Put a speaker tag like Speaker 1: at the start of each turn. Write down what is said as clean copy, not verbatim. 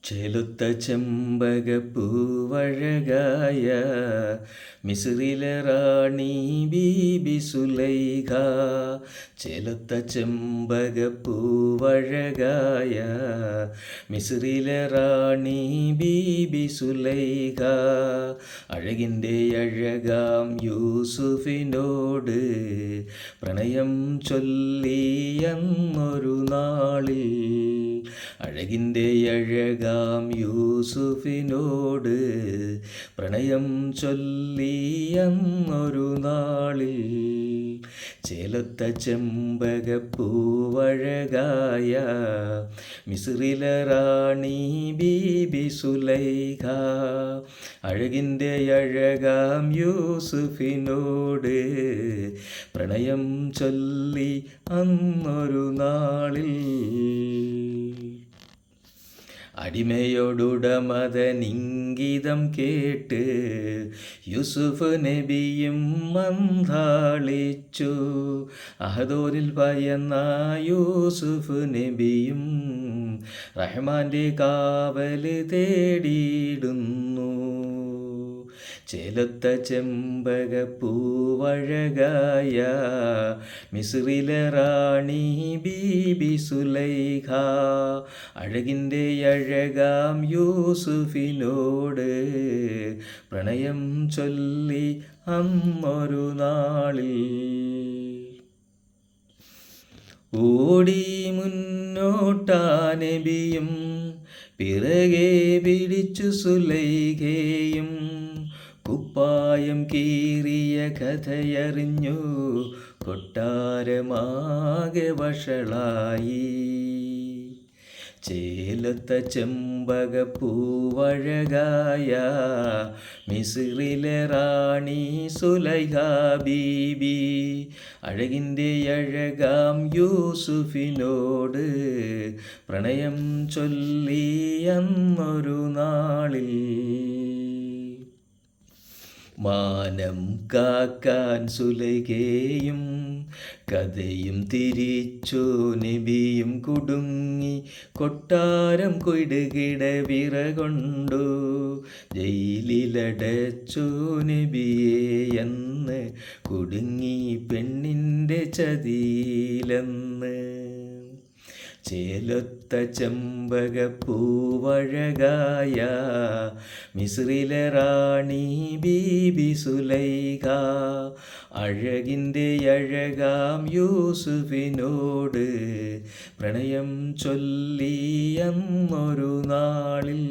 Speaker 1: ചെലുത്ത ചെമ്പകപ്പൂവഴകായ മിസ്രിലെ റാണി ബീബി സുലൈഖ. ചെലുത്ത ചെമ്പകപ്പൂവഴകായ മിസ്രിലെ റാണി ബീബി സുലൈഖ. അഴകിൻ്റെ അഴകാം യൂസുഫിനോട് പ്രണയം ചൊല്ലിയെന്നൊരു നാളിൽ. അഴകിൻ്റെ അഴകാം യൂസുഫിനോട് പ്രണയം ചൊല്ലിയെന്നൊരു നാളിൽ. ചേലത്ത ചെമ്പകപ്പൂവഴകായ മിസ്രിലെ റാണി ബീബി സുലൈഖ. അഴകിൻ്റെ അഴകാം യൂസുഫിനോട് പ്രണയം ചൊല്ലി അന്നൊരു നാളിൽ. അടിമയോടുടമതനിംഗിതം കേട്ട് യൂസുഫ് നബിയും മന്ദാളിച്ചു. അഹദോരിൽ ഭയന്ന യൂസുഫ് നബിയും റഹ്മാൻ്റെ കാവല് തേടിയിടുന്നു. ചേലത്ത ചെമ്പകപ്പൂവഴകായ മിസ്രിലെ റാണി ബീബി സുലൈഖ. അഴകിൻ്റെ അഴകാം യൂസുഫിനോട് പ്രണയം ചൊല്ലി അന്നൊരു നാളിൽ. ഓടി മുന്നോട്ടാ നബിയും പിറകെ പിടിച്ചു സുലൈഖയും. കുപ്പായം കീറിയ കഥയറിഞ്ഞു കൊട്ടാരമാകെ വഷളായി. ചേലത്ത ചെമ്പകപ്പൂവഴകായ മിസ്രിലെ റാണി സുലൈഖ ബീബി. അഴകിൻ്റെ അഴകാം യൂസുഫിനോട് പ്രണയം ചൊല്ലിയെന്നൊരു നാളിൽ. മാനം കാക്കാൻ സുലൈഖയും കഥയും തിരിച്ചു നബിയും കുടുങ്ങി. കൊട്ടാരം കൊയ്ടുകിട വിറകൊണ്ടു ജയിലിലടച്ചു നബിയെ എന്ന്. കുടുങ്ങി പെണ്ണിൻ്റെ ചതിയിലെന്ന്. ചേലൊത്ത ചെമ്പകപ്പൂവഴകായ മിസ്രിലെ റാണി ബീബി സുലൈഖ. അഴകിൻ്റെ അഴകാം യൂസുഫിനോട് പ്രണയം ചൊല്ലിയെന്നൊരു നാളിൽ.